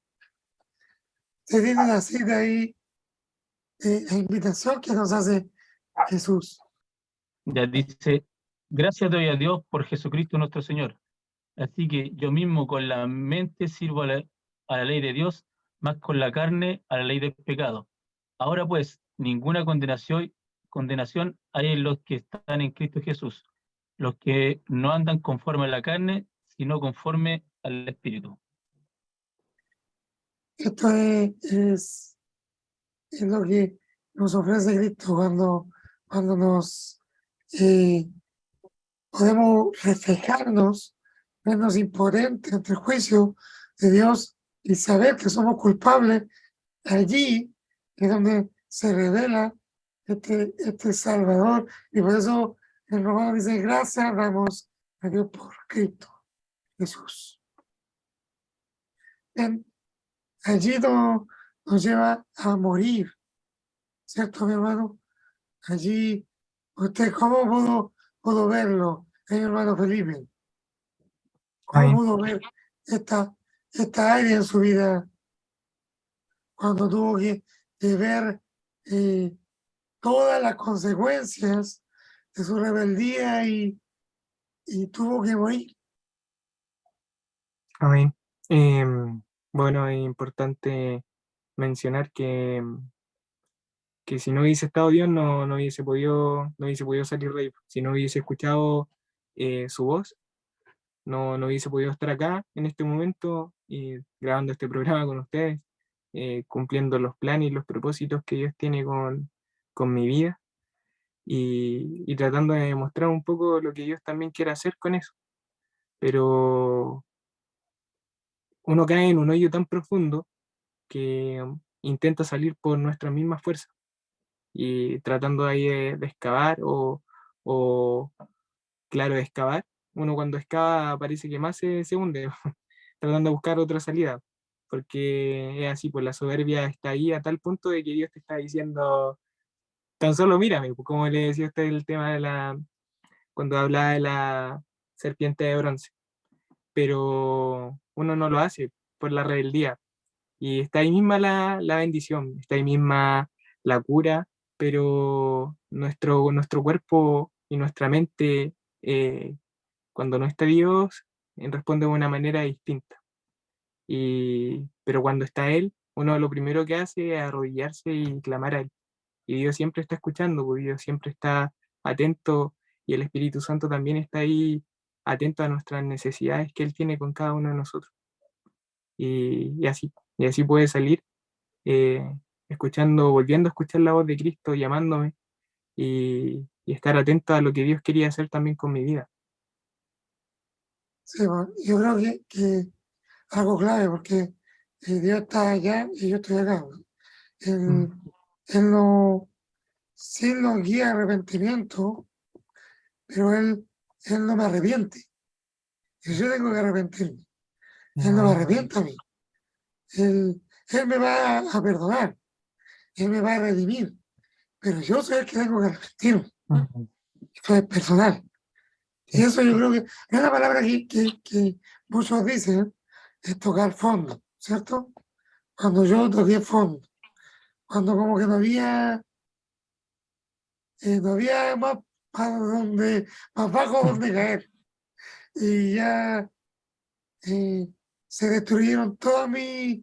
se tiene una cita ahí, la invitación que nos hace Jesús. Ya dice, gracias doy a Dios por Jesucristo nuestro Señor. Así que yo mismo con la mente sirvo a la ley de Dios, más con la carne a la ley del pecado. Ahora pues, ninguna condenación hay en los que están en Cristo Jesús, los que no andan conforme a la carne, sino conforme al Espíritu. Esto es lo que nos ofrece Cristo cuando nos podemos reflejarnos, vernos impotentes ante el juicio de Dios y saber que somos culpables. Allí es donde se revela este Salvador, y por eso el Romano dice, gracias damos a Dios por Cristo Jesús. Allí nos lleva a morir, ¿cierto, mi hermano? Allí ¿Usted cómo pudo verlo, hermano Felipe? ¿Cómo Amén. pudo ver esta área en su vida cuando tuvo que ver todas las consecuencias de su rebeldía y tuvo que morir? Amén. Bueno, es importante mencionar que si no hubiese estado Dios, no hubiese podido salir de ahí. Si no hubiese escuchado su voz, no hubiese podido estar acá en este momento grabando este programa con ustedes, cumpliendo los planes y los propósitos que Dios tiene con mi vida y tratando de demostrar un poco lo que Dios también quiere hacer con eso. Pero uno cae en un hoyo tan profundo que intenta salir por nuestras mismas fuerzas y tratando ahí de excavar o, claro, de excavar. Uno cuando excava parece que más se hunde, tratando de buscar otra salida, porque es así, pues la soberbia está ahí a tal punto de que Dios te está diciendo, tan solo mírame, pues, como le decía usted el tema cuando hablaba de la serpiente de bronce, pero uno no lo hace por la rebeldía, y está ahí misma la bendición, está ahí misma la cura, pero nuestro cuerpo y nuestra mente, cuando no está Dios, responde de una manera distinta. Pero cuando está Él, uno lo primero que hace es arrodillarse y clamar a Él. Y Dios siempre está escuchando, porque Dios siempre está atento y el Espíritu Santo también está ahí atento a nuestras necesidades que Él tiene con cada uno de nosotros. Y así puede salir eh, volviendo a escuchar la voz de Cristo llamándome y estar atento a lo que Dios quería hacer también con mi vida. Sí, bueno, yo creo que algo clave, porque Dios está allá y yo estoy acá, ¿no? Él, Mm. él no, sí nos guía a arrepentimiento, pero él no me arrepiente. Y yo tengo que arrepentirme. Él no me Ah, arrepiente a mí. Él me va a perdonar. Él me va a redimir. Pero yo soy el que tengo que arrepentirme. mm, Esto es personal. Y sí, eso yo creo que es la palabra que muchos dicen, es tocar fondo, ¿cierto? Cuando yo toqué fondo, cuando como que no había más más bajo donde caer. Y ya eh, se destruyeron todos mis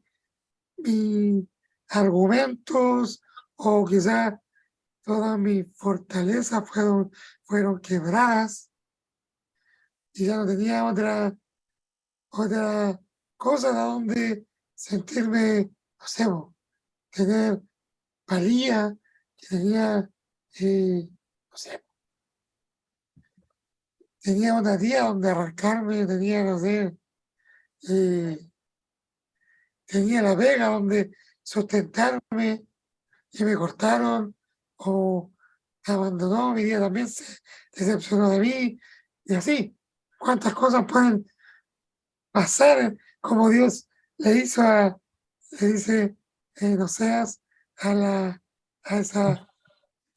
argumentos o quizás todas mis fortalezas fueron quebradas y ya no tenía otra cosa de donde sentirme, no sé, tener valía, que tenía, no sé, tenía una tía donde arrancarme, tenía, no sé, eh, tenía la vega donde sustentarme y me cortaron o abandonó, mi tía también se decepcionó de mí y así. ¿Cuántas cosas pueden pasar como Dios le dice, no seas a esa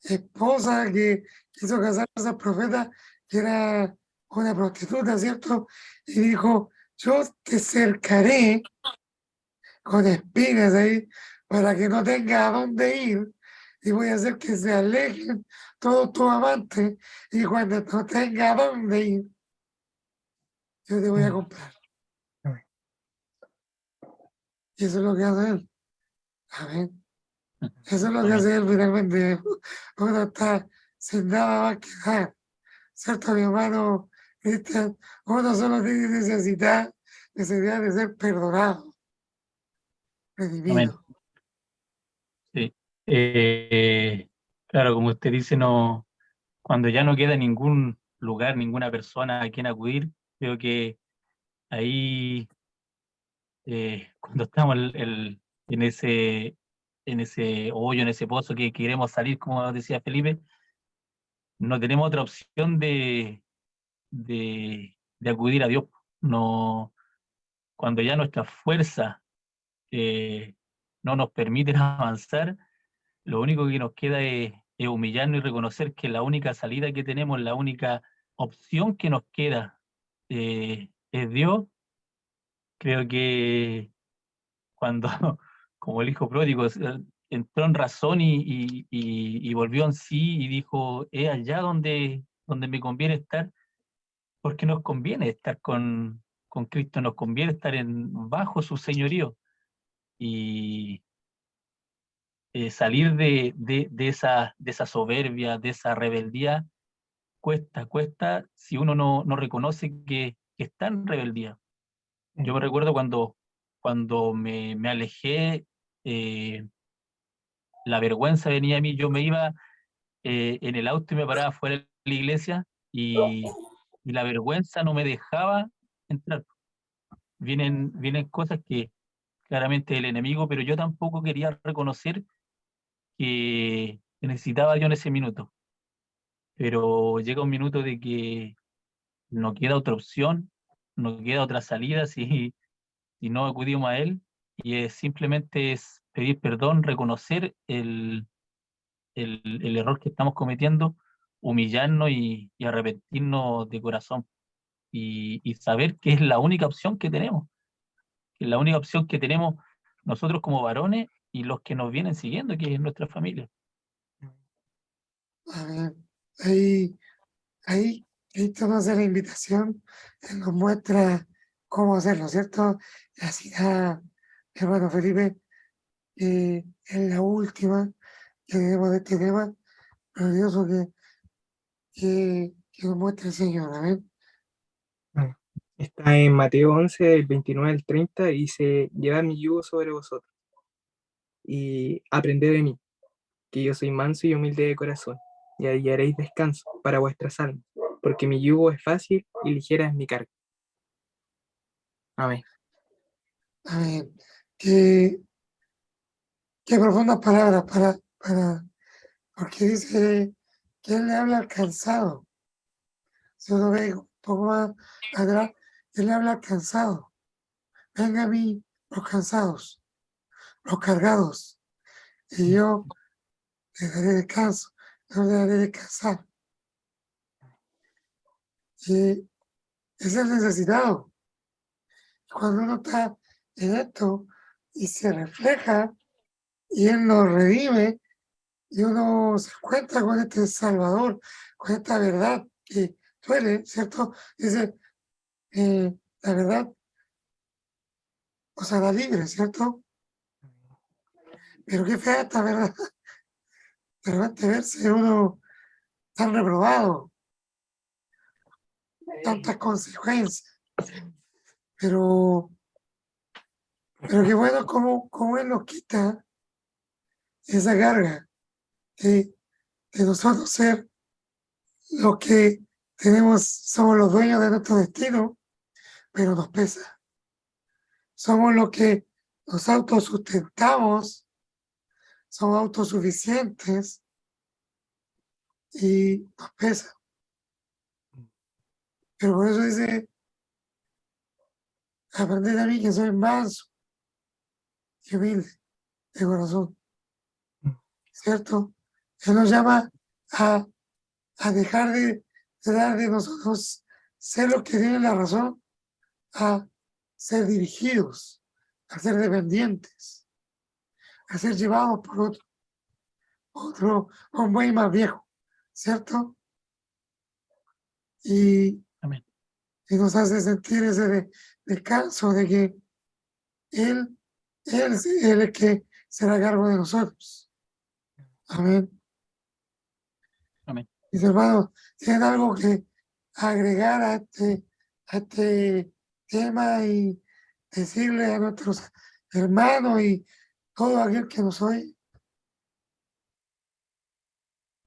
esposa que quiso casarse al profeta, que era una prostituta, ¿cierto? Y dijo, yo te cercaré con espinas ahí para que no tenga a dónde ir y voy a hacer que se alejen todos tus amantes y cuando no tenga a dónde ir, yo te voy a mm, comprar. amén. Y eso es lo que hace él. Amén. Eso es lo que amén. hace él finalmente. Uno está sin nada más que dar. ¿Cierto, mi hermano Cristian? Uno solo tiene necesidad de ser perdonado, Amén. redimido. Sí. Claro, como usted dice, no, cuando ya no queda ningún lugar, ninguna persona a quien acudir, creo que ahí, cuando estamos en ese hoyo, en ese pozo que queremos salir, como decía Felipe, no tenemos otra opción de acudir a Dios. No, cuando ya nuestra fuerza no nos permiten avanzar, lo único que nos queda es humillarnos y reconocer que la única salida que tenemos, la única opción que nos queda es Dios. Creo que cuando, como el hijo pródigo, entró en razón y volvió en sí y dijo, es allá donde me conviene estar, porque nos conviene estar con Cristo, nos conviene estar bajo su señorío. Y salir de esa soberbia, de esa rebeldía, cuesta si uno no reconoce que está en rebeldía. Yo me recuerdo cuando me alejé, la vergüenza venía a mí, yo me iba en el auto y me paraba fuera de la iglesia y la vergüenza no me dejaba entrar. Vienen cosas que claramente el enemigo, pero yo tampoco quería reconocer que necesitaba yo en ese minuto. Pero llega un minuto de que no queda otra opción, no queda otra salida si no acudimos a Él, y simplemente es pedir perdón, reconocer el error que estamos cometiendo, humillarnos y arrepentirnos de corazón, y saber que es la única opción que tenemos, que es la única opción que tenemos nosotros como varones y los que nos vienen siguiendo, que es nuestra familia. Amén. Ahí, ahí Cristo nos hace la invitación, Él nos muestra cómo hacerlo, ¿cierto? La cita, hermano Felipe, es la última que tenemos de este tema glorioso que nos muestra el Señor, amén. Está en Mateo 11, del 29 al 30, y dice, llevad mi yugo sobre vosotros, y aprended de mí, que yo soy manso y humilde de corazón, y hallaréis descanso para vuestras almas, porque mi yugo es fácil y ligera es mi carga. Amén. Amén. Qué, qué profundas palabras porque dice que Él le habla al cansado. Si uno ve un poco más atrás, Él le habla al cansado. Venga a mí los cansados, los cargados, y yo les daré descanso, yo les daré descansar. Y es el necesitado. Cuando uno está en esto y se refleja y Él nos redime y uno se encuentra con este Salvador, con esta verdad que duele, ¿cierto? Dice, la verdad os hará libre, ¿cierto? Pero qué fea esta verdad, de repente verse uno tan reprobado, tantas consecuencias, pero qué bueno como Él nos quita esa carga de nosotros ser los que somos los dueños de nuestro destino, pero nos pesa. Somos los que nos autosustentamos, somos autosuficientes y nos pesa. Pero por eso dice, aprended a mí que soy manso y humilde de corazón, ¿cierto? Él nos llama a dejar de dar de nosotros ser los que tienen la razón, a ser dirigidos, a ser dependientes, a ser llevados por un buey más viejo, ¿cierto? Y, Amén. y nos hace sentir ese descanso de que Él es el que será a cargo de nosotros. Amén. Amén. Mis hermanos, ¿tienen algo que agregar a este tema y decirle a nuestros hermanos y todo aquel que nos oye?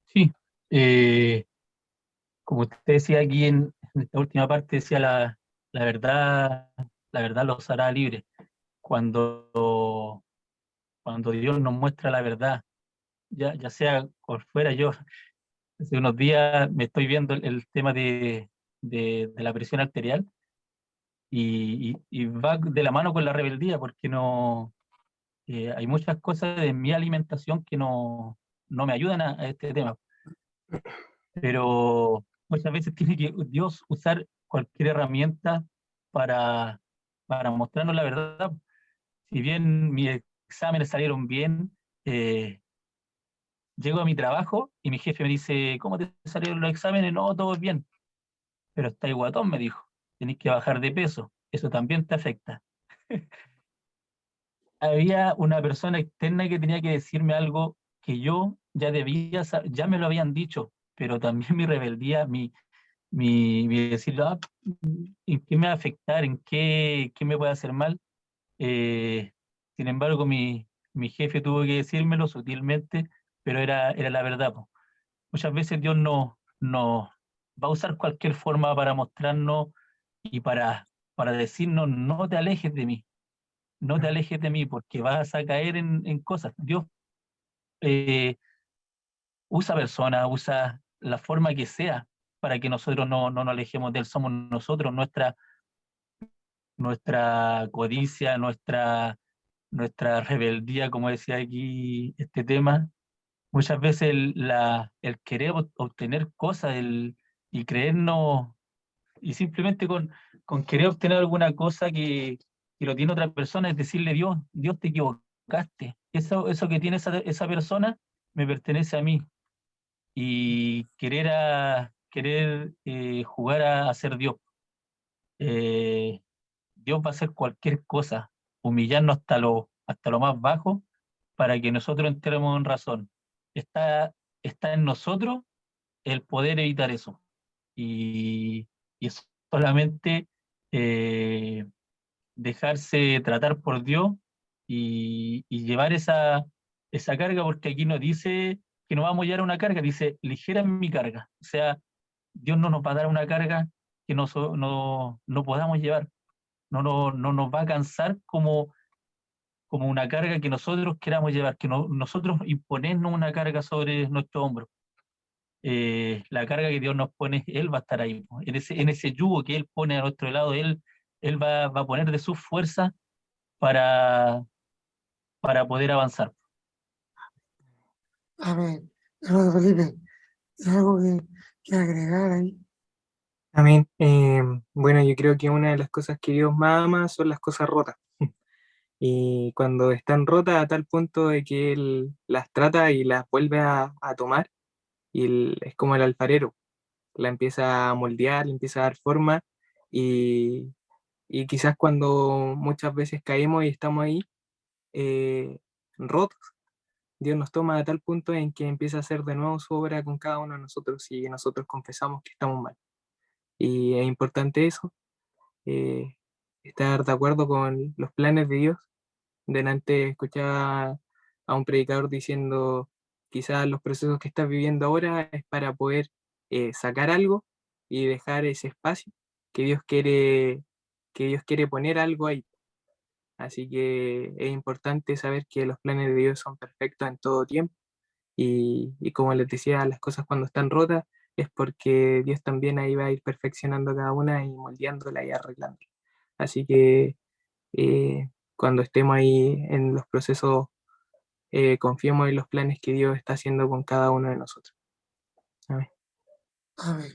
Sí, como usted decía aquí en esta última parte, decía la verdad los hará libres. Cuando Dios nos muestra la verdad, ya sea por fuera, yo hace unos días me estoy viendo el tema de la presión arterial y va de la mano con la rebeldía, porque no hay muchas cosas de mi alimentación que no no me ayudan a este tema. Pero muchas veces tiene que Dios usar cualquier herramienta para, mostrarnos la verdad. Si bien mis exámenes salieron bien, llego a mi trabajo y mi jefe me dice, ¿cómo te salieron los exámenes? No, todo bien. Pero estáis guatón, me dijo. Tenés que bajar de peso. Eso también te afecta. Había una persona externa que tenía que decirme algo que yo ya debía, ya me lo habían dicho, pero también mi rebeldía, mi decir, ¿en qué me va a afectar? ¿En qué me puede hacer mal? Sin embargo, mi jefe tuvo que decírmelo sutilmente, pero era la verdad, po. Muchas veces Dios no va a usar cualquier forma para mostrarnos y para decirnos, no te alejes de mí, no te alejes de mí, porque vas a caer en cosas. Dios eh, usa personas, usa la forma que sea para que nosotros no nos alejemos de Él. Somos nosotros, nuestra codicia, nuestra rebeldía, como decía aquí este tema. Muchas veces el querer obtener cosas y creernos, y simplemente con querer obtener alguna cosa que lo tiene otra persona, es decirle, Dios te equivocaste. Eso que tiene esa persona me pertenece a mí. Y querer jugar a ser Dios. Dios va a hacer cualquier cosa, humillarnos hasta lo más bajo para que nosotros entremos en razón. Está en nosotros el poder evitar eso. Y es solamente eh, dejarse tratar por Dios y llevar esa carga, porque aquí nos dice que no vamos a llevar una carga, dice, ligera es mi carga. O sea, Dios no nos va a dar una carga que no podamos llevar, no nos va a cansar como una carga que nosotros queramos llevar, que nosotros imponernos una carga sobre nuestro hombro. La carga que Dios nos pone, Él va a estar ahí, po. En ese yugo que Él pone a nuestro lado, Él va a poner de su fuerza para, para poder avanzar. Amén. Hermano Felipe, ¿hay algo que agregar ahí? Amén. Bueno, yo creo que una de las cosas que Dios más ama son las cosas rotas. Y cuando están rotas a tal punto de que Él las trata y las vuelve a tomar, y es como el alfarero, la empieza a moldear, le empieza a dar forma, y, y quizás cuando muchas veces caemos y estamos ahí rotos, Dios nos toma a tal punto en que empieza a hacer de nuevo su obra con cada uno de nosotros y nosotros confesamos que estamos mal. Y es importante eso, eh, estar de acuerdo con los planes de Dios. Delante escuchaba a un predicador diciendo, quizás los procesos que estás viviendo ahora es para poder sacar algo y dejar ese espacio que Dios quiere poner algo ahí. Así que es importante saber que los planes de Dios son perfectos en todo tiempo y como les decía, las cosas cuando están rotas es porque Dios también ahí va a ir perfeccionando cada una y moldeándola y arreglándola. Así que cuando estemos ahí en los procesos, confiemos en los planes que Dios está haciendo con cada uno de nosotros. Amén. Amén.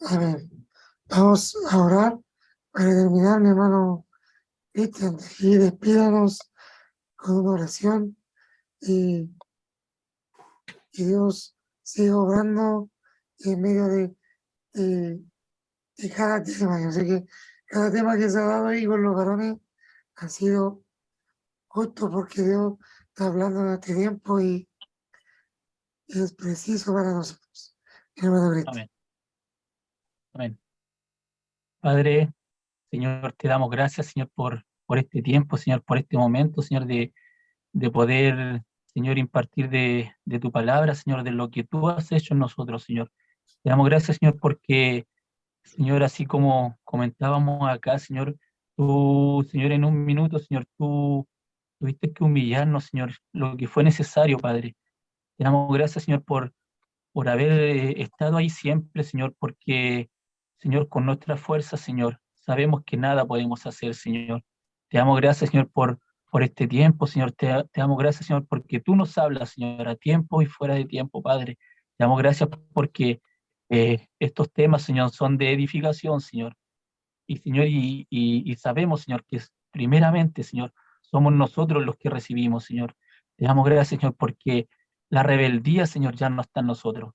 Amén. Vamos a orar para terminar, mi hermano Cristian, y despídanos con una oración y Dios siga obrando en medio de, de cada tema. Yo sé que cada tema que se ha dado ahí con los varones ha sido justo porque Dios está hablando en este tiempo y es preciso para nosotros. Hermano Cristian. Amén. Amén. Padre, Señor, te damos gracias, Señor, por este tiempo, Señor, por este momento, Señor, de poder, Señor, impartir de tu palabra, Señor, de lo que tú has hecho en nosotros, Señor. Te damos gracias, Señor, porque, Señor, así como comentábamos acá, Señor, tú, Señor, en un minuto, Señor, tú tuviste que humillarnos, Señor, lo que fue necesario, Padre. Te damos gracias, Señor, por haber estado ahí siempre, Señor, porque, Señor, con nuestra fuerza, Señor, sabemos que nada podemos hacer, Señor. Te damos gracias, Señor, por por este tiempo, Señor. Te damos gracias, Señor, porque tú nos hablas, Señor, a tiempo y fuera de tiempo, Padre. Te damos gracias porque estos temas, Señor, son de edificación, Señor. Y, Señor, y sabemos, Señor, que primeramente, Señor, somos nosotros los que recibimos, Señor. Te damos gracias, Señor, porque la rebeldía, Señor, ya no está en nosotros.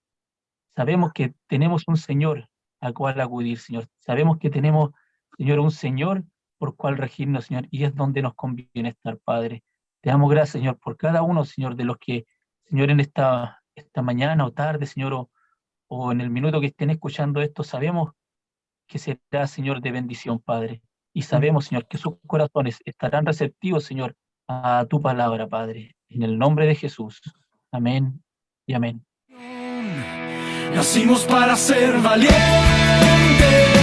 Sabemos que tenemos un Señor al cual acudir, Señor. Sabemos que tenemos, Señor, un Señor por cual regirnos, Señor, y es donde nos conviene estar, Padre. Te damos gracias, Señor, por cada uno, Señor, de los que, Señor, en esta mañana o tarde, Señor, o en el minuto que estén escuchando esto, sabemos que será, Señor, de bendición, Padre. Y sabemos, Señor, que sus corazones estarán receptivos, Señor, a tu palabra, Padre. En el nombre de Jesús. Amén y amén. Nacimos para ser valientes.